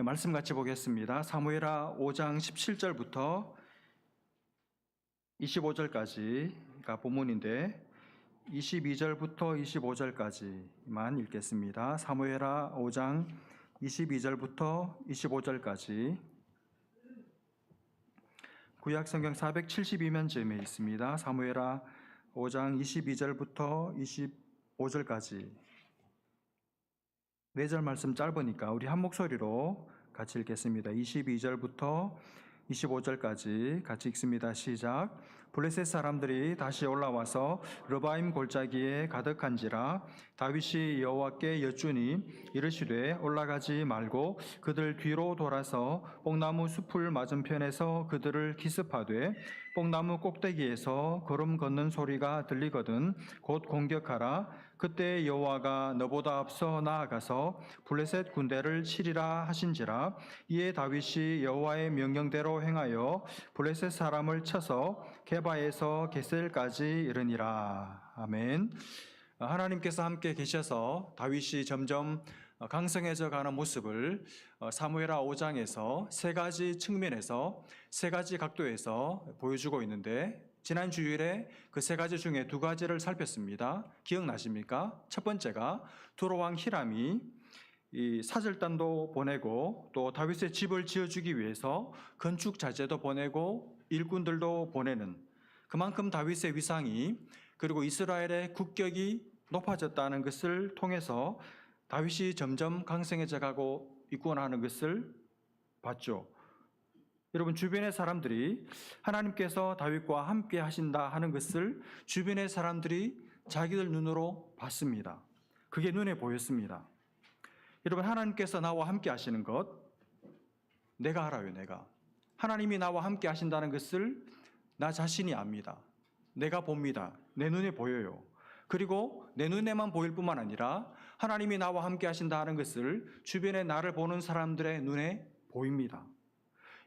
말씀 같이 보겠습니다. 사무엘하 5장 17절부터 25절까지가 본문인데 22절부터 25절까지만 읽겠습니다. 사무엘하 5장 22절부터 25절까지 구약성경 472면쯤에 있습니다. 사무엘하 5장 22절부터 25절까지 4절 말씀 짧으니까 우리 한 목소리로 같이 읽겠습니다. 22절부터 25절까지 같이 읽습니다. 시작. 블레셋 사람들이 다시 올라와서 르바임 골짜기에 가득한지라 다윗이 여호와께 여쭈니 이르시되 올라가지 말고 그들 뒤로 돌아서 뽕나무 숲을 맞은편에서 그들을 기습하되 뽕나무 꼭대기에서 걸음 걷는 소리가 들리거든 곧 공격하라. 그때 여호와가 너보다 앞서 나아가서 블레셋 군대를 치리라 하신지라. 이에 다윗이 여호와의 명령대로 행하여 블레셋 사람을 쳐서 게바에서 게셀까지 이르니라. 아멘. 하나님께서 함께 계셔서 다윗이 점점 강성해져 가는 모습을 사무엘하 5장에서 세 가지 측면에서 세 가지 각도에서 보여주고 있는데 지난 주일에 그 세 가지 중에 두 가지를 살폈습니다. 기억나십니까? 첫 번째가 두로왕 히람이 이 사절단도 보내고 또 다윗의 집을 지어주기 위해서 건축 자재도 보내고 일꾼들도 보내는 그만큼 다윗의 위상이 그리고 이스라엘의 국격이 높아졌다는 것을 통해서 다윗이 점점 강성해져 가고 있구나 하는 것을 봤죠. 여러분, 주변의 사람들이 하나님께서 다윗과 함께 하신다 하는 것을 주변의 사람들이 자기들 눈으로 봤습니다. 그게 눈에 보였습니다. 여러분, 하나님께서 나와 함께 하시는 것 내가 알아요. 내가 하나님이 나와 함께 하신다는 것을 나 자신이 압니다. 내가 봅니다. 내 눈에 보여요. 그리고 내 눈에만 보일 뿐만 아니라 하나님이 나와 함께 하신다는 것을 주변에 나를 보는 사람들의 눈에 보입니다.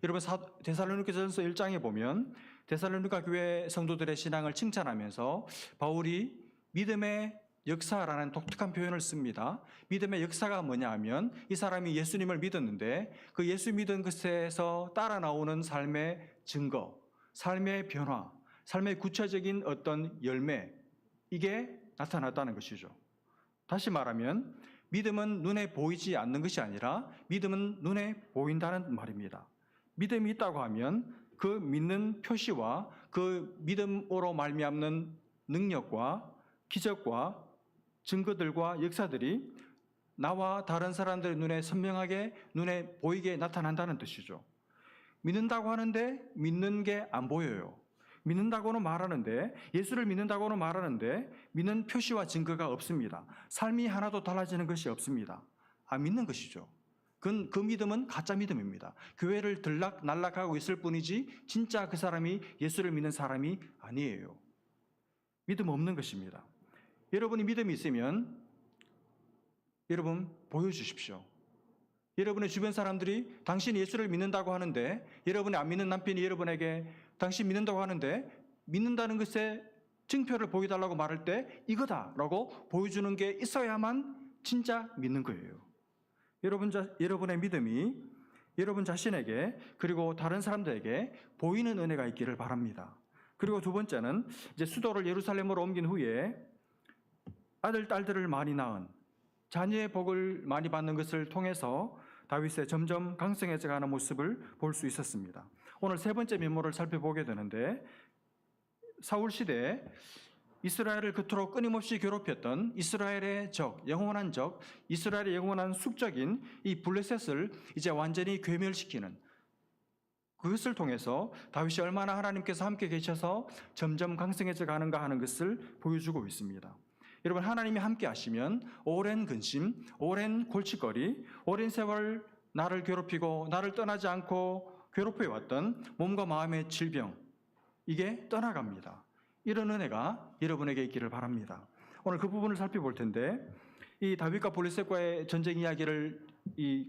여러분, 데살로니가전서 1장에 보면 데살로니가 교회 성도들의 신앙을 칭찬하면서 바울이 믿음의 역사라는 독특한 표현을 씁니다. 믿음의 역사가 뭐냐 하면 이 사람이 예수님을 믿었는데 그 예수 믿은 것에서 따라 나오는 삶의 증거, 삶의 변화, 삶의 구체적인 어떤 열매, 이게 나타났다는 것이죠. 다시 말하면 믿음은 눈에 보이지 않는 것이 아니라 믿음은 눈에 보인다는 말입니다. 믿음이 있다고 하면 그 믿는 표시와 그 믿음으로 말미암는 능력과 기적과 증거들과 역사들이 나와 다른 사람들의 눈에 선명하게 눈에 보이게 나타난다는 뜻이죠. 믿는다고 하는데 믿는 게 안 보여요. 믿는다고는 말하는데 예수를 믿는다고는 말하는데 믿는 표시와 증거가 없습니다. 삶이 하나도 달라지는 것이 없습니다. 안 믿는 것이죠. 그 믿음은 가짜 믿음입니다. 교회를 들락날락하고 있을 뿐이지 진짜 그 사람이 예수를 믿는 사람이 아니에요. 믿음 없는 것입니다. 여러분이 믿음이 있으면 여러분 보여주십시오. 여러분의 주변 사람들이 당신이 예수를 믿는다고 하는데 여러분이 안 믿는 남편이 여러분에게 당신 믿는다고 하는데 믿는다는 것에 증표를 보여달라고 말할 때 이거다라고 보여주는 게 있어야만 진짜 믿는 거예요. 여러분의 믿음이 여러분 자신에게 그리고 다른 사람들에게 보이는 은혜가 있기를 바랍니다. 그리고 두 번째는 이제 수도를 예루살렘으로 옮긴 후에 아들, 딸들을 많이 낳은 자녀의 복을 많이 받는 것을 통해서 다윗의 점점 강성해져 가는 모습을 볼 수 있었습니다. 오늘 세 번째 면모를 살펴보게 되는데 사울 시대에 이스라엘을 그토록 끊임없이 괴롭혔던 이스라엘의 적, 영원한 적, 이스라엘의 영원한 숙적인 이 블레셋을 이제 완전히 괴멸시키는 그것을 통해서 다윗이 얼마나 하나님께서 함께 계셔서 점점 강성해져 가는가 하는 것을 보여주고 있습니다. 여러분, 하나님이 함께 하시면 오랜 근심, 오랜 골칫거리, 오랜 세월 나를 괴롭히고 나를 떠나지 않고 괴롭혀왔던 몸과 마음의 질병, 이게 떠나갑니다. 이런 은혜가 여러분에게 있기를 바랍니다. 오늘 그 부분을 살펴볼 텐데 이 다윗과 블레셋과의 전쟁 이야기를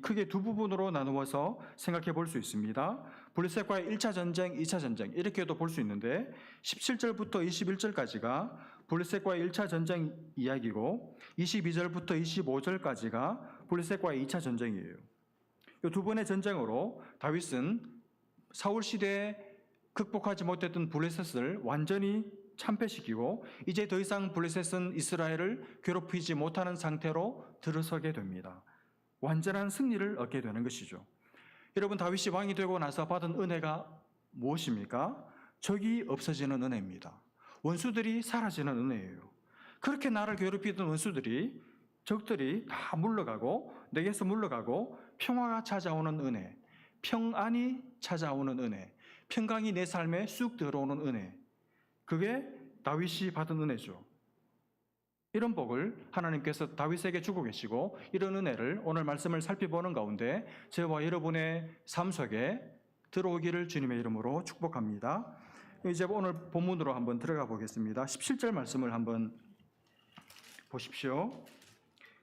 크게 두 부분으로 나누어서 생각해 볼 수 있습니다. 블레셋과의 1차 전쟁, 2차 전쟁 이렇게도 볼 수 있는데 17절부터 21절까지가 블레셋과의 1차 전쟁 이야기고 22절부터 25절까지가 블레셋과의 2차 전쟁이에요. 이 두 번의 전쟁으로 다윗은 사울 시대에 극복하지 못했던 블레셋을 완전히 참패시키고 이제 더 이상 블레셋은 이스라엘을 괴롭히지 못하는 상태로 들어서게 됩니다. 완전한 승리를 얻게 되는 것이죠. 여러분, 다윗이 왕이 되고 나서 받은 은혜가 무엇입니까? 적이 없어지는 은혜입니다. 원수들이 사라지는 은혜예요. 그렇게 나를 괴롭히던 원수들이, 적들이 다 물러가고 내게서 물러가고 평화가 찾아오는 은혜, 평안이 찾아오는 은혜, 평강이 내 삶에 쑥 들어오는 은혜, 그게 다윗이 받은 은혜죠. 이런 복을 하나님께서 다윗에게 주고 계시고 이런 은혜를 오늘 말씀을 살펴보는 가운데 저와 여러분의 삶 속에 들어오기를 주님의 이름으로 축복합니다. 이제 오늘 본문으로 한번 들어가 보겠습니다. 17절 말씀을 한번 보십시오.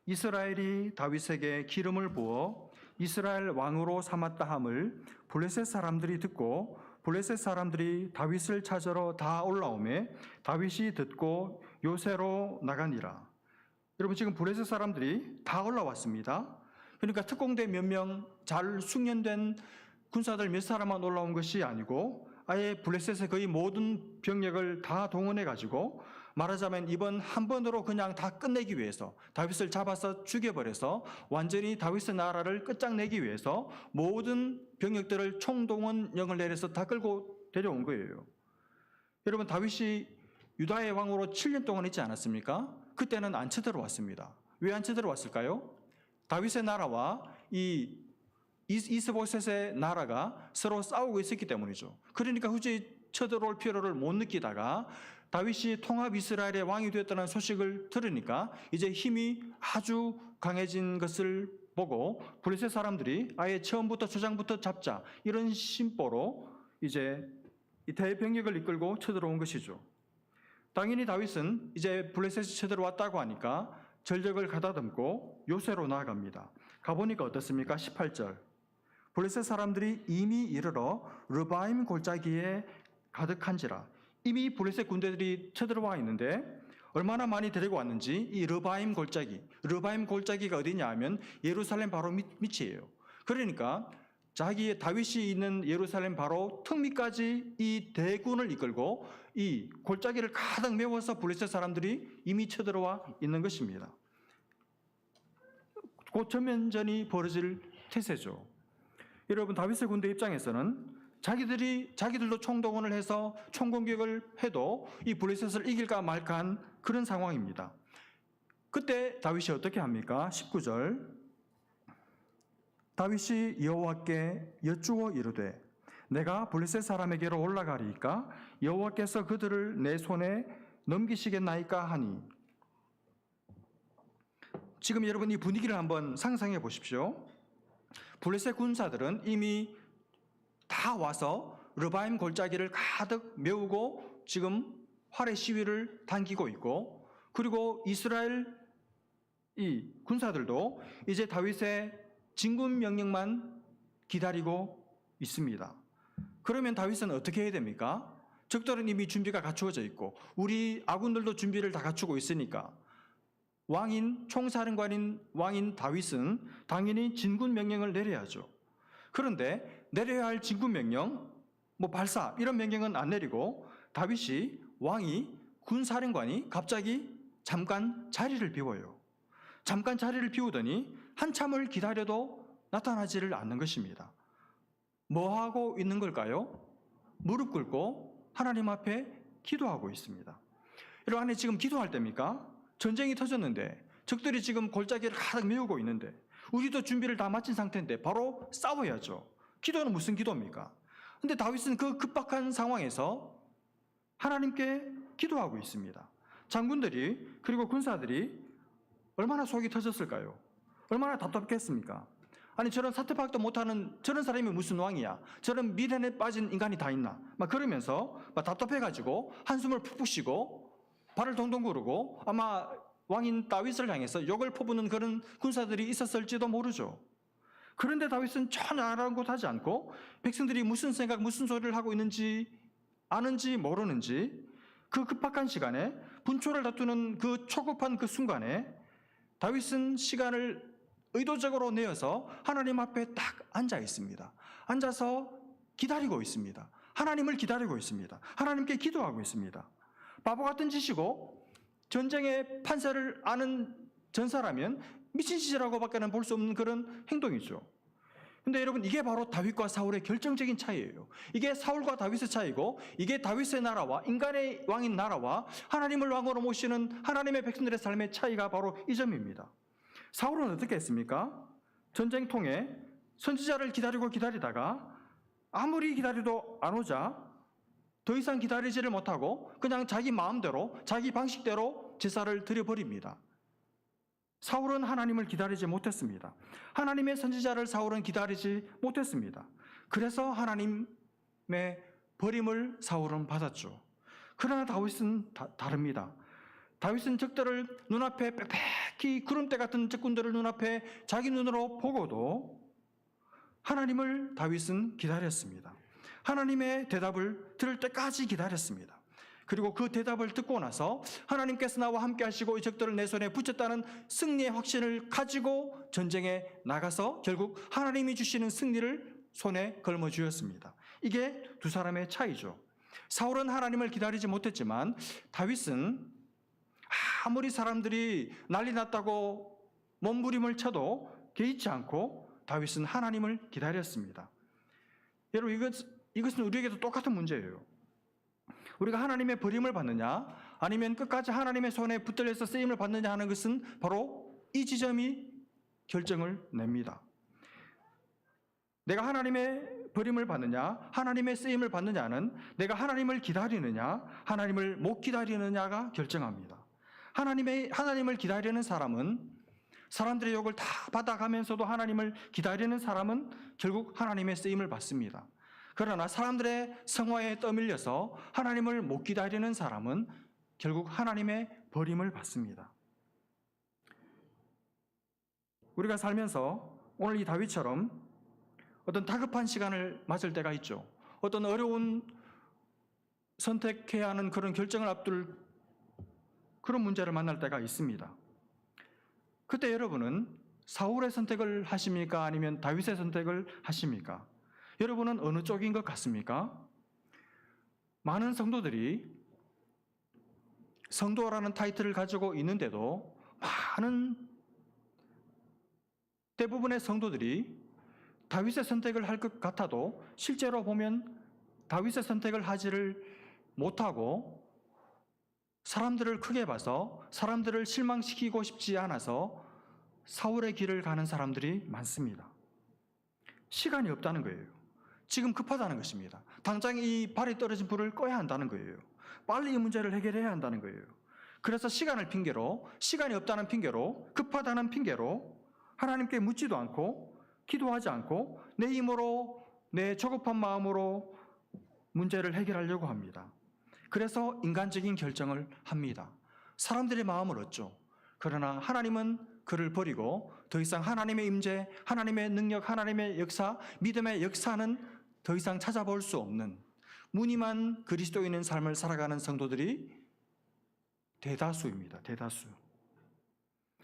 이스라엘이 다윗에게 기름을 부어 이스라엘 왕으로 삼았다 함을 블레셋 사람들이 듣고 블레셋 사람들이 다윗을 찾으러 다 올라오매 다윗이 듣고 요새로 나가니라. 여러분, 지금 블레셋 사람들이 다 올라왔습니다. 그러니까 특공대 몇 명, 잘 숙련된 군사들 몇 사람만 올라온 것이 아니고 아예 블레셋의 거의 모든 병력을 다 동원해 가지고 말하자면 이번 한 번으로 그냥 다 끝내기 위해서, 다윗을 잡아서 죽여버려서 완전히 다윗의 나라를 끝장내기 위해서 모든 병력들을 총동원령을 내려서 다 끌고 데려온 거예요. 여러분, 다윗이 유다의 왕으로 7년 동안 있지 않았습니까? 그때는 안 쳐들어왔습니다. 왜 안 쳐들어왔을까요? 다윗의 나라와 이 이스보셋의 나라가 서로 싸우고 있었기 때문이죠. 그러니까 굳이 쳐들어올 필요를 못 느끼다가 다윗이 통합 이스라엘의 왕이 되었다는 소식을 들으니까 이제 힘이 아주 강해진 것을 보고 블레셋 사람들이 아예 처음부터 초장부터 잡자, 이런 심보로 이제 이 대병력을 이끌고 쳐들어온 것이죠. 당연히 다윗은 이제 블레셋이 쳐들어왔다고 하니까 전력을 가다듬고 요새로 나아갑니다. 가보니까 어떻습니까? 18절. 블레셋 사람들이 이미 이르러 르바임 골짜기에 가득한지라. 이미 블레셋 군대들이 쳐들어와 있는데 얼마나 많이 데리고 왔는지 이 르바임 골짜기가 어디냐 하면 예루살렘 바로 밑이에요. 그러니까 자기의 다윗이 있는 예루살렘 바로 턱 밑까지 이 대군을 이끌고 이 골짜기를 가득 메워서 블레셋 사람들이 이미 쳐들어와 있는 것입니다. 곧 전면전이 벌어질 태세죠. 여러분, 다윗의 군대 입장에서는 자기들도 총동원을 해서 총공격을 해도 이 블레셋을 이길까 말까한 그런 상황입니다. 그때 다윗이 어떻게 합니까? 19절. 다윗이 여호와께 여쭈어 이르되 내가 블레셋 사람에게로 올라가리이까 여호와께서 그들을 내 손에 넘기시겠나이까 하니. 지금 여러분, 이 분위기를 한번 상상해 보십시오. 블레셋 군사들은 이미 다 와서 르바임 골짜기를 가득 메우고 지금 활의 시위를 당기고 있고, 그리고 이스라엘 이 군사들도 이제 다윗의 진군 명령만 기다리고 있습니다. 그러면 다윗은 어떻게 해야 됩니까? 적들은 이미 준비가 갖추어져 있고 우리 아군들도 준비를 다 갖추고 있으니까 총사령관인 왕인 다윗은 당연히 진군 명령을 내려야죠. 그런데 내려야 할 진군 명령, 발사 이런 명령은 안 내리고 다윗이, 왕이, 군사령관이 갑자기 잠깐 자리를 비워요. 잠깐 자리를 비우더니 한참을 기다려도 나타나지를 않는 것입니다. 뭐 하고 있는 걸까요? 무릎 꿇고 하나님 앞에 기도하고 있습니다. 여러분, 안에 지금 기도할 때입니까? 전쟁이 터졌는데 적들이 지금 골짜기를 가득 메우고 있는데 우리도 준비를 다 마친 상태인데 바로 싸워야죠. 기도는 무슨 기도입니까? 근데 다윗은 그 급박한 상황에서 하나님께 기도하고 있습니다. 장군들이, 그리고 군사들이 얼마나 속이 터졌을까요? 얼마나 답답했습니까? 아니, 저런 사퇴 파악도 못하는 저런 사람이 무슨 왕이야? 저런 미련에 빠진 인간이 다 있나? 그러면서 답답해가지고 한숨을 푹푹 쉬고 발을 동동 구르고 아마 왕인 다윗을 향해서 욕을 퍼부는 그런 군사들이 있었을지도 모르죠. 그런데 다윗은 전혀 아랑곳하지 않고 백성들이 무슨 생각, 무슨 소리를 하고 있는지 아는지 모르는지 그 급박한 시간에 분초를 다투는 그 초급한 그 순간에 다윗은 시간을 의도적으로 내어서 하나님 앞에 딱 앉아 있습니다. 앉아서 기다리고 있습니다. 하나님을 기다리고 있습니다. 하나님께 기도하고 있습니다. 바보 같은 짓이고 전쟁의 판세를 아는 전사라면 미친 짓이라고밖에는 볼 수 없는 그런 행동이죠. 근데 여러분, 이게 바로 다윗과 사울의 결정적인 차이예요. 이게 사울과 다윗의 차이고, 이게 다윗의 나라와 인간의 왕인 나라와 하나님을 왕으로 모시는 하나님의 백성들의 삶의 차이가 바로 이 점입니다. 사울은 어떻게 했습니까? 전쟁통에 선지자를 기다리다가 아무리 기다려도 안 오자 더 이상 기다리지를 못하고 그냥 자기 마음대로 자기 방식대로 제사를 드려버립니다. 사울은 하나님을 기다리지 못했습니다. 하나님의 선지자를 사울은 기다리지 못했습니다. 그래서 하나님의 버림을 사울은 받았죠. 그러나 다윗은 다릅니다. 다윗은 적들을 눈앞에 빽빽히 구름대 같은 적군들을 눈앞에 자기 눈으로 보고도 하나님을 다윗은 기다렸습니다. 하나님의 대답을 들을 때까지 기다렸습니다. 그리고 그 대답을 듣고 나서 하나님께서 나와 함께 하시고 이 적들을 내 손에 붙였다는 승리의 확신을 가지고 전쟁에 나가서 결국 하나님이 주시는 승리를 손에 걸머 주었습니다. 이게 두 사람의 차이죠. 사울은 하나님을 기다리지 못했지만 다윗은 아무리 사람들이 난리 났다고 몸부림을 쳐도 개의치 않고 다윗은 하나님을 기다렸습니다. 여러분, 이것은 우리에게도 똑같은 문제예요. 우리가 하나님의 버림을 받느냐 아니면 끝까지 하나님의 손에 붙들려서 쓰임을 받느냐 하는 것은 바로 이 지점이 결정을 냅니다. 내가 하나님의 버림을 받느냐 하나님의 쓰임을 받느냐는 내가 하나님을 기다리느냐 하나님을 못 기다리느냐가 결정합니다. 하나님을 기다리는 사람은 사람들의 욕을 다 받아가면서도 하나님을 기다리는 사람은 결국 하나님의 쓰임을 받습니다. 그러나 사람들의 성화에 떠밀려서 하나님을 못 기다리는 사람은 결국 하나님의 버림을 받습니다. 우리가 살면서 오늘 이 다윗처럼 어떤 다급한 시간을 맞을 때가 있죠. 어떤 어려운 선택해야 하는 그런 결정을 앞둘 그런 문제를 만날 때가 있습니다. 그때 여러분은 사울의 선택을 하십니까? 아니면 다윗의 선택을 하십니까? 여러분은 어느 쪽인 것 같습니까? 많은 성도들이 성도라는 타이틀을 가지고 있는데도 대부분의 성도들이 다윗의 선택을 할 것 같아도 실제로 보면 다윗의 선택을 하지를 못하고 사람들을 크게 봐서 사람들을 실망시키고 싶지 않아서 사울의 길을 가는 사람들이 많습니다. 시간이 없다는 거예요. 지금 급하다는 것입니다. 당장 이 발이 떨어진 불을 꺼야 한다는 거예요. 빨리 이 문제를 해결해야 한다는 거예요. 그래서 시간을 핑계로, 시간이 없다는 핑계로, 급하다는 핑계로 하나님께 묻지도 않고 기도하지 않고 내 힘으로 내 조급한 마음으로 문제를 해결하려고 합니다. 그래서 인간적인 결정을 합니다. 사람들의 마음을 얻죠. 그러나 하나님은 그를 버리고 더 이상 하나님의 임재, 하나님의 능력, 하나님의 역사, 믿음의 역사는 더 이상 찾아볼 수 없는 무늬만 그리스도인의 삶을 살아가는 성도들이 대다수입니다. 대다수.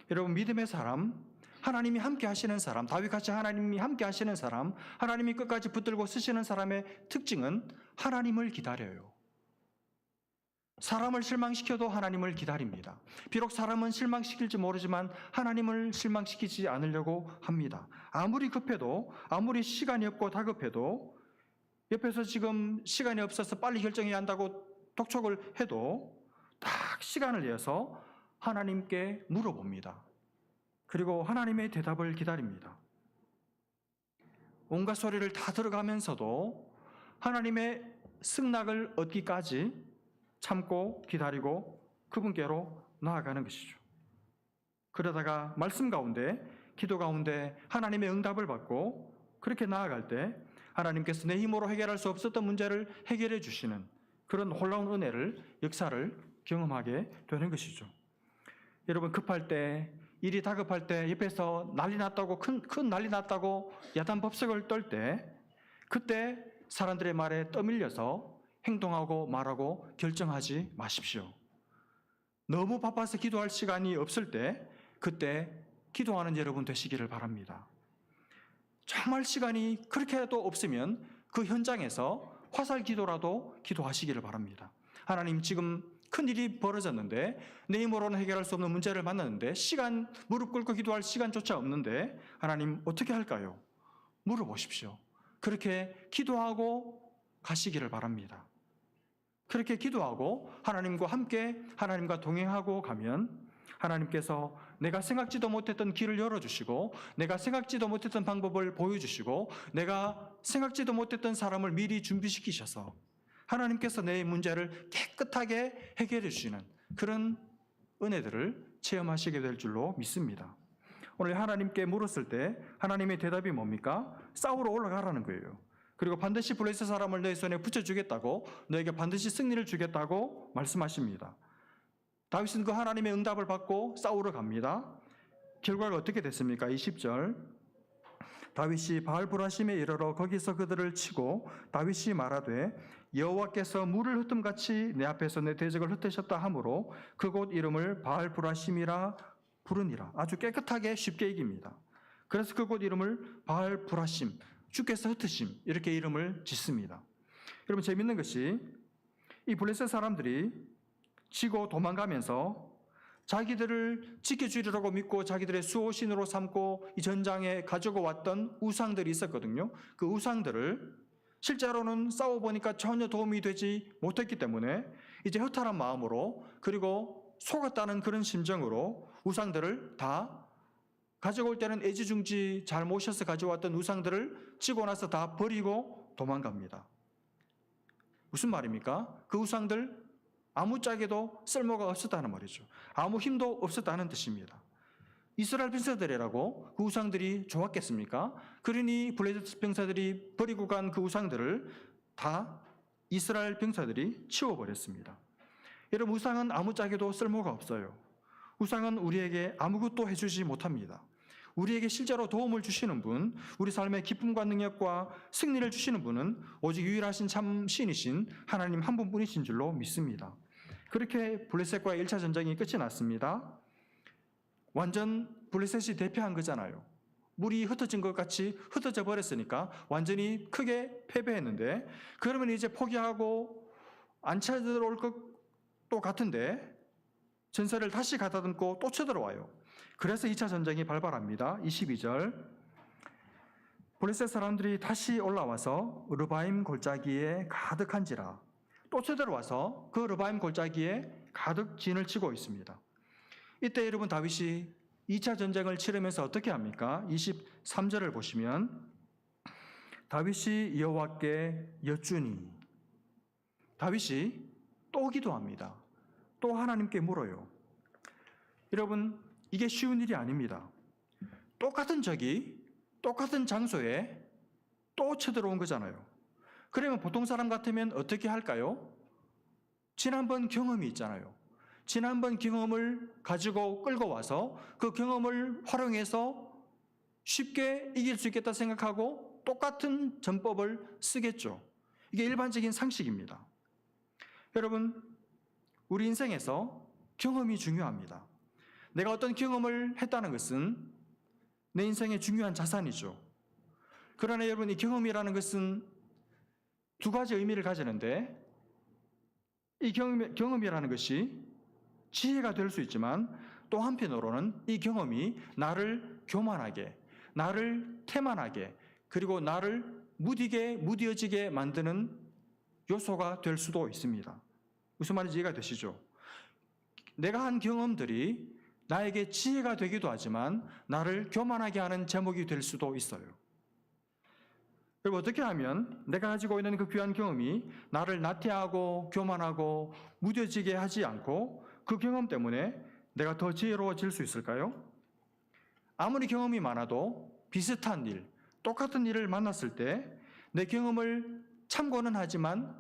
여러분, 믿음의 사람, 하나님이 함께 하시는 사람, 다윗같이 하나님이 함께 하시는 사람, 하나님이 끝까지 붙들고 쓰시는 사람의 특징은 하나님을 기다려요. 사람을 실망시켜도 하나님을 기다립니다. 비록 사람은 실망시킬지 모르지만 하나님을 실망시키지 않으려고 합니다. 아무리 급해도, 아무리 시간이 없고 다급해도, 옆에서 지금 시간이 없어서 빨리 결정해야 한다고 독촉을 해도 딱 시간을 내서 하나님께 물어봅니다. 그리고 하나님의 대답을 기다립니다. 온갖 소리를 다 들어가면서도 하나님의 승낙을 얻기까지 참고 기다리고 그분께로 나아가는 것이죠. 그러다가 말씀 가운데, 기도 가운데 하나님의 응답을 받고 그렇게 나아갈 때 하나님께서 내 힘으로 해결할 수 없었던 문제를 해결해 주시는 그런 놀라운 은혜를, 역사를 경험하게 되는 것이죠. 여러분, 급할 때, 일이 다급할 때, 옆에서 난리 났다고, 큰 난리 났다고 야단법석을 떨 때, 그때 사람들의 말에 떠밀려서 행동하고 말하고 결정하지 마십시오. 너무 바빠서 기도할 시간이 없을 때 그때 기도하는 여러분 되시기를 바랍니다. 정말 시간이 그렇게라도 없으면 그 현장에서 화살 기도라도 기도하시기를 바랍니다. 하나님, 지금 큰일이 벌어졌는데 내 힘으로는 해결할 수 없는 문제를 만났는데 무릎 꿇고 기도할 시간조차 없는데 하나님 어떻게 할까요? 물어보십시오. 그렇게 기도하고 가시기를 바랍니다. 그렇게 기도하고 하나님과 함께 하나님과 동행하고 가면 하나님께서 내가 생각지도 못했던 길을 열어주시고 내가 생각지도 못했던 방법을 보여주시고 내가 생각지도 못했던 사람을 미리 준비시키셔서 하나님께서 내 문제를 깨끗하게 해결해 주시는 그런 은혜들을 체험하시게 될 줄로 믿습니다. 오늘 하나님께 물었을 때 하나님의 대답이 뭡니까? 싸우러 올라가라는 거예요. 그리고 반드시 블레셋 사람을 너의 손에 붙여주겠다고, 너에게 반드시 승리를 주겠다고 말씀하십니다. 다윗은 그 하나님의 응답을 받고 싸우러 갑니다. 결과가 어떻게 됐습니까? 20절. 다윗이 바알브라심에 이르러 거기서 그들을 치고 다윗이 말하되 여호와께서 물을 흩음같이 내 앞에서 내 대적을 흩으셨다 하므로 그곳 이름을 바알브라심이라 부르니라. 아주 깨끗하게 쉽게 이깁니다. 그래서 그곳 이름을 바알브라심, 주께서 흩으심, 이렇게 이름을 짓습니다. 여러분, 재밌는 것이 이 블레셋 사람들이 치고 도망가면서 자기들을 지켜주리라고 믿고 자기들의 수호신으로 삼고 이 전장에 가지고 왔던 우상들이 있었거든요. 그 우상들을 실제로는 싸워보니까 전혀 도움이 되지 못했기 때문에 이제 허탈한 마음으로, 그리고 속았다는 그런 심정으로 우상들을 다 가지고 올 때는 애지중지 잘 모셔서 가져왔던 우상들을 치고 나서 다 버리고 도망갑니다. 무슨 말입니까? 그 우상들 아무짝에도 쓸모가 없었다는 말이죠. 아무 힘도 없었다는 뜻입니다. 이스라엘 병사들이라고 그 우상들이 좋았겠습니까? 그러니 블레셋 병사들이 버리고 간 그 우상들을 다 이스라엘 병사들이 치워버렸습니다. 여러분, 우상은 아무짝에도 쓸모가 없어요. 우상은 우리에게 아무것도 해주지 못합니다. 우리에게 실제로 도움을 주시는 분, 우리 삶의 기쁨과 능력과 승리를 주시는 분은 오직 유일하신 참 신이신 하나님 한 분뿐이신 줄로 믿습니다. 그렇게 블레셋과의 1차 전쟁이 끝이 났습니다. 완전 블레셋이 대패한 거잖아요. 물이 흩어진 것 같이 흩어져 버렸으니까 완전히 크게 패배했는데, 그러면 이제 포기하고 안 쳐들어올 것도 같은데 전세를 다시 가다듬고 또 쳐들어와요. 그래서 2차 전쟁이 발발합니다. 22절. 블레셋 사람들이 다시 올라와서 르바임 골짜기에 가득한지라. 또 쳐들어와서 그 르바임 골짜기에 가득 진을 치고 있습니다. 이때 여러분, 다윗이 2차 전쟁을 치르면서 어떻게 합니까? 23절을 보시면 다윗이 여호와께 여쭈니, 다윗이 또 기도합니다. 또 하나님께 물어요. 여러분, 이게 쉬운 일이 아닙니다. 똑같은 적이 똑같은 장소에 또 쳐들어온 거잖아요. 그러면 보통 사람 같으면 어떻게 할까요? 지난번 경험이 있잖아요. 지난번 경험을 가지고 끌고 와서 그 경험을 활용해서 쉽게 이길 수 있겠다 생각하고 똑같은 전법을 쓰겠죠. 이게 일반적인 상식입니다. 여러분, 우리 인생에서 경험이 중요합니다. 내가 어떤 경험을 했다는 것은 내 인생의 중요한 자산이죠. 그러나 여러분, 이 경험이라는 것은 두 가지 의미를 가지는데, 이 경험이라는 것이 지혜가 될 수 있지만 또 한편으로는 이 경험이 나를 교만하게, 나를 태만하게, 그리고 나를 무뎌지게 만드는 요소가 될 수도 있습니다. 무슨 말인지 이해가 되시죠? 내가 한 경험들이 나에게 지혜가 되기도 하지만 나를 교만하게 하는 제목이 될 수도 있어요. 그리고 어떻게 하면 내가 가지고 있는 그 귀한 경험이 나를 나태하고 교만하고 무뎌지게 하지 않고 그 경험 때문에 내가 더 지혜로워질 수 있을까요? 아무리 경험이 많아도 비슷한 일, 똑같은 일을 만났을 때 내 경험을 참고는 하지만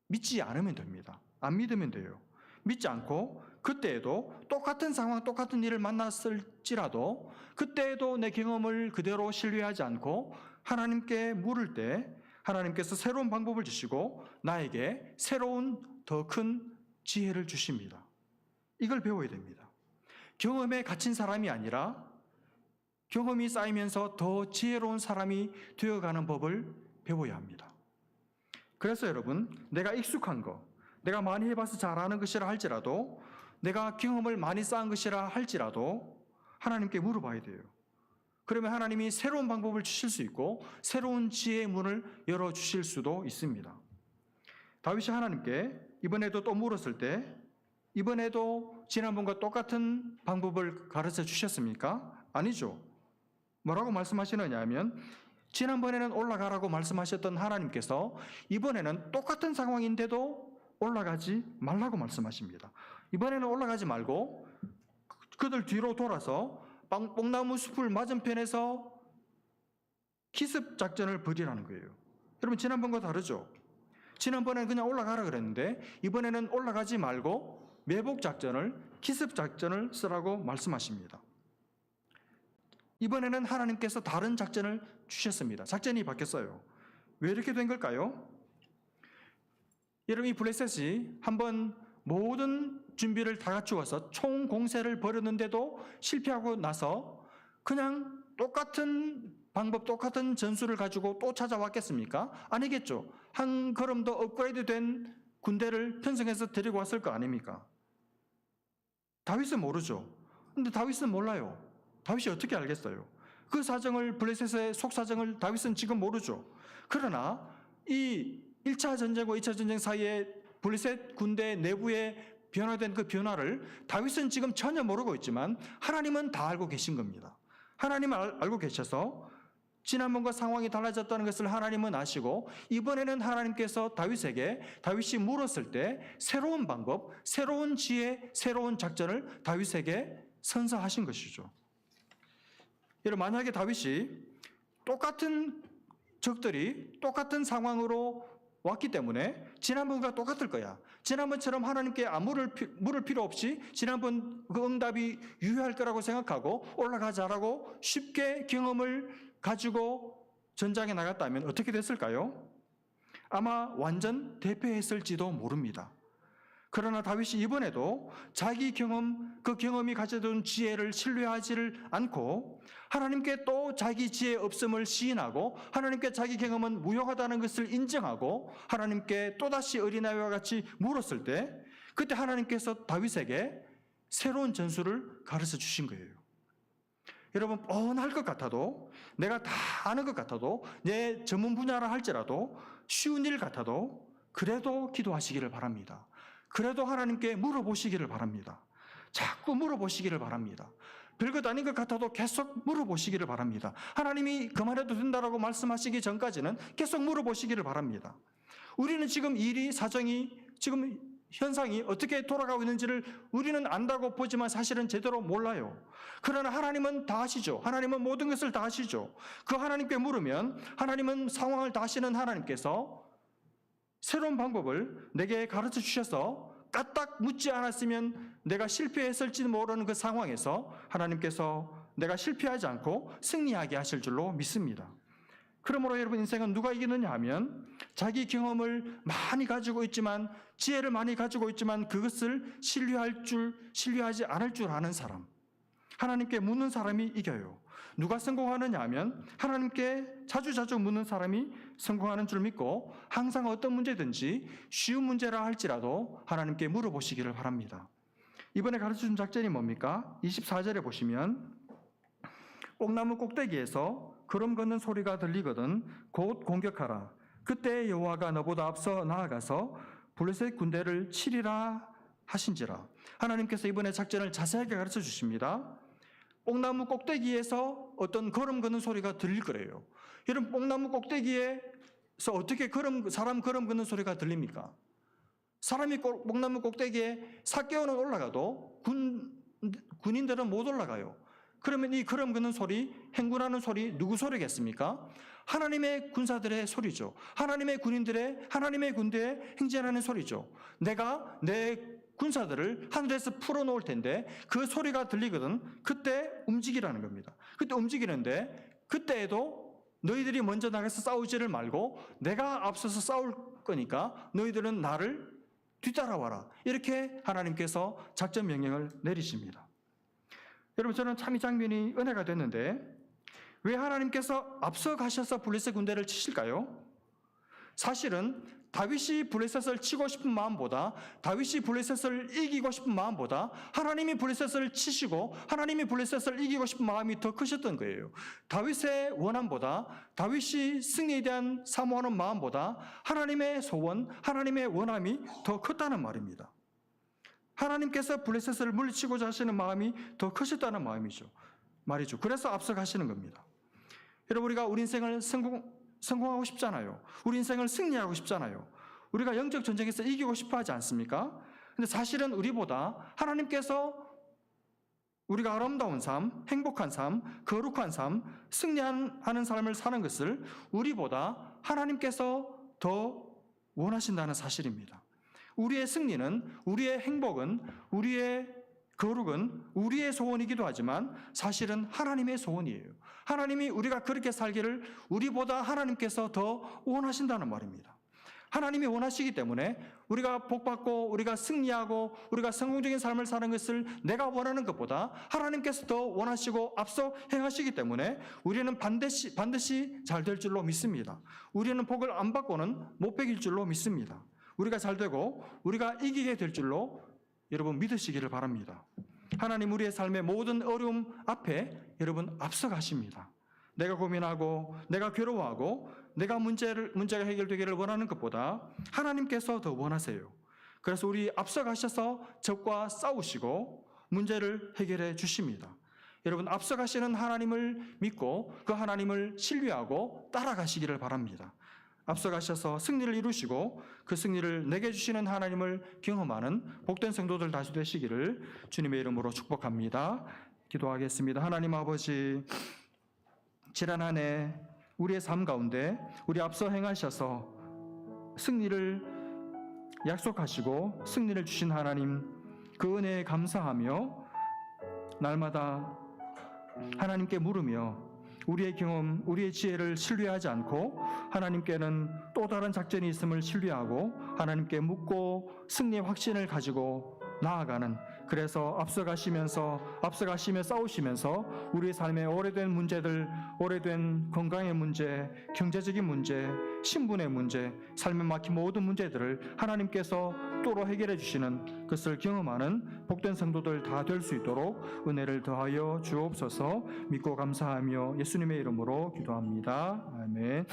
믿지 않으면 됩니다. 안 믿으면 돼요. 믿지 않고 그때에도 똑같은 상황, 똑같은 일을 만났을지라도 그때에도 내 경험을 그대로 신뢰하지 않고 하나님께 물을 때 하나님께서 새로운 방법을 주시고 나에게 새로운 더 큰 지혜를 주십니다. 이걸 배워야 됩니다. 경험에 갇힌 사람이 아니라 경험이 쌓이면서 더 지혜로운 사람이 되어가는 법을 배워야 합니다. 그래서 여러분, 내가 익숙한 거, 내가 많이 해봐서 잘하는 것이라 할지라도, 내가 경험을 많이 쌓은 것이라 할지라도 하나님께 물어봐야 돼요. 그러면 하나님이 새로운 방법을 주실 수 있고 새로운 지혜의 문을 열어주실 수도 있습니다. 다윗이 하나님께 이번에도 또 물었을 때 이번에도 지난번과 똑같은 방법을 가르쳐 주셨습니까? 아니죠. 뭐라고 말씀하시느냐 하면 지난번에는 올라가라고 말씀하셨던 하나님께서 이번에는 똑같은 상황인데도 올라가지 말라고 말씀하십니다. 이번에는 올라가지 말고 그들 뒤로 돌아서 뽕나무 숲을 맞은편에서 기습 작전을 벌이라는 거예요. 여러분, 지난번과 다르죠? 지난번에는 그냥 올라가라 그랬는데 이번에는 올라가지 말고 매복 작전을, 기습 작전을 쓰라고 말씀하십니다. 이번에는 하나님께서 다른 작전을 주셨습니다. 작전이 바뀌었어요. 왜 이렇게 된 걸까요? 여러분, 이 블레셋이 한번 모든 준비를 다 갖추어서 총공세를 벌였는데도 실패하고 나서 그냥 똑같은 방법, 똑같은 전술을 가지고 또 찾아왔겠습니까? 아니겠죠. 한 걸음 더 업그레이드된 군대를 편성해서 데리고 왔을 거 아닙니까? 다윗은 모르죠. 근데 다윗은 몰라요. 다윗이 어떻게 알겠어요? 그 사정을, 블레셋의 속사정을 다윗은 지금 모르죠. 그러나 이 1차 전쟁과 2차 전쟁 사이에 블레셋 군대 내부에 변화된 그 변화를 다윗은 지금 전혀 모르고 있지만 하나님은 다 알고 계신 겁니다. 하나님은 알고 계셔서 지난번과 상황이 달라졌다는 것을 하나님은 아시고 이번에는 하나님께서 다윗이 물었을 때 새로운 방법, 새로운 지혜, 새로운 작전을 다윗에게 선사하신 것이죠. 여러분, 만약에 다윗이 똑같은 적들이 똑같은 상황으로 왔기 때문에 지난번과 똑같을 거야. 지난번처럼 하나님께 물을 필요 없이 지난번 그 응답이 유효할 거라고 생각하고 올라가자라고 쉽게 경험을 가지고 전장에 나갔다면 어떻게 됐을까요? 아마 완전 대패했을지도 모릅니다. 그러나 다윗이 이번에도 자기 경험, 그 경험이 가져온 지혜를 신뢰하지를 않고 하나님께 또 자기 지혜 없음을 시인하고 하나님께 자기 경험은 무효하다는 것을 인정하고 하나님께 또다시 어린아이와 같이 물었을 때 그때 하나님께서 다윗에게 새로운 전술을 가르쳐 주신 거예요. 여러분, 뻔할 것 같아도, 내가 다 아는 것 같아도, 내 전문 분야라 할지라도, 쉬운 일 같아도 그래도 기도하시기를 바랍니다. 그래도 하나님께 물어보시기를 바랍니다. 자꾸 물어보시기를 바랍니다. 별것 아닌 것 같아도 계속 물어보시기를 바랍니다. 하나님이 그만해도 된다라고 말씀하시기 전까지는 계속 물어보시기를 바랍니다. 우리는 지금 일이, 사정이, 지금 현상이 어떻게 돌아가고 있는지를 우리는 안다고 보지만 사실은 제대로 몰라요. 그러나 하나님은 다 아시죠. 하나님은 모든 것을 다 아시죠. 그 하나님께 물으면 하나님은 상황을 다 아시는 하나님께서 새로운 방법을 내게 가르쳐 주셔서 까딱 묻지 않았으면 내가 실패했을지 모르는 그 상황에서 하나님께서 내가 실패하지 않고 승리하게 하실 줄로 믿습니다. 그러므로 여러분, 인생은 누가 이기느냐 하면 자기 경험을 많이 가지고 있지만, 지혜를 많이 가지고 있지만 그것을 신뢰하지 않을 줄 아는 사람, 하나님께 묻는 사람이 이겨요. 누가 성공하느냐 하면 하나님께 자주 묻는 사람이 성공하는 줄 믿고 항상 어떤 문제든지 쉬운 문제라 할지라도 하나님께 물어보시기를 바랍니다. 이번에 가르쳐준 작전이 뭡니까? 24절에 보시면 뽕나무 꼭대기에서 걸음 걷는 소리가 들리거든 곧 공격하라. 그때 여호와가 너보다 앞서 나아가서 블레셋 군대를 치리라 하신지라. 하나님께서 이번에 작전을 자세하게 가르쳐 주십니다. 뽕나무 꼭대기에서 어떤 걸음 걷는 소리가 들릴 거래요. 여러분, 뽕나무 꼭대기에서 어떻게 사람 걸음 걷는 소리가 들립니까? 사람이 뽕나무 꼭대기에 사개월은 올라가도 군인들은 못 올라가요. 그러면 이 걸음 걷는 소리, 행군하는 소리 누구 소리겠습니까? 하나님의 군사들의 소리죠. 하나님의 군대에 행진하는 소리죠. 내가 내 군사들을 하늘에서 풀어놓을 텐데 그 소리가 들리거든 그때 움직이라는 겁니다. 그때 움직이는데 그때에도 너희들이 먼저 나가서 싸우지를 말고 내가 앞서서 싸울 거니까 너희들은 나를 뒤따라와라. 이렇게 하나님께서 작전 명령을 내리십니다. 여러분, 저는 참 이 장면이 은혜가 됐는데 왜 하나님께서 앞서 가셔서 블레셋 군대를 치실까요? 사실은 다윗이 블레셋을 치고 싶은 마음보다, 다윗이 블레셋을 이기고 싶은 마음보다 하나님이 블레셋을 치시고 하나님이 블레셋을 이기고 싶은 마음이 더 크셨던 거예요. 다윗의 원함보다, 다윗이 승리에 대한 사모하는 마음보다 하나님의 소원, 하나님의 원함이 더 컸다는 말입니다. 하나님께서 블레셋을 물리치고자 하시는 마음이 더 크셨다는 말이죠. 그래서 앞서 가시는 겁니다. 여러분, 우리가 우리 인생을 성공하고 싶잖아요. 우리 인생을 승리하고 싶잖아요. 우리가 영적 전쟁에서 이기고 싶어 하지 않습니까? 근데 사실은 우리보다 하나님께서 우리가 아름다운 삶, 행복한 삶, 거룩한 삶, 승리하는 삶을 사는 것을 우리보다 하나님께서 더 원하신다는 사실입니다. 우리의 승리는, 우리의 행복은, 우리의 거룩은 우리의 소원이기도 하지만 사실은 하나님의 소원이에요. 하나님이 우리가 그렇게 살기를 우리보다 하나님께서 더 원하신다는 말입니다. 하나님이 원하시기 때문에 우리가 복받고 우리가 승리하고 우리가 성공적인 삶을 사는 것을 내가 원하는 것보다 하나님께서 더 원하시고 앞서 행하시기 때문에 우리는 반드시 잘 될 줄로 믿습니다. 우리는 복을 안 받고는 못 배길 줄로 믿습니다. 우리가 잘 되고 우리가 이기게 될 줄로 여러분 믿으시기를 바랍니다. 하나님 우리의 삶의 모든 어려움 앞에 여러분 앞서가십니다. 내가 고민하고 내가 괴로워하고 내가 문제가 해결되기를 원하는 것보다 하나님께서 더 원하세요. 그래서 우리 앞서가셔서 적과 싸우시고 문제를 해결해 주십니다. 여러분 앞서가시는 하나님을 믿고 그 하나님을 신뢰하고 따라가시기를 바랍니다. 앞서가셔서 승리를 이루시고 그 승리를 내게 주시는 하나님을 경험하는 복된 성도들 다시 되시기를 주님의 이름으로 축복합니다. 기도하겠습니다. 하나님 아버지, 지난 한 해 우리의 삶 가운데 우리 앞서 행하셔서 승리를 약속하시고 승리를 주신 하나님, 그 은혜에 감사하며 날마다 하나님께 물으며 우리의 경험, 우리의 지혜를 신뢰하지 않고 하나님께는 또 다른 작전이 있음을 신뢰하고 하나님께 묻고 승리의 확신을 가지고 나아가는, 그래서 앞서가시며 싸우시면서 우리의 삶의 오래된 문제들, 오래된 건강의 문제, 경제적인 문제, 신분의 문제, 삶에 막힌 모든 문제들을 하나님께서 또로 해결해 주시는 것을 경험하는 복된 성도들 다 될 수 있도록 은혜를 더하여 주옵소서. 믿고 감사하며 예수님의 이름으로 기도합니다. 아멘.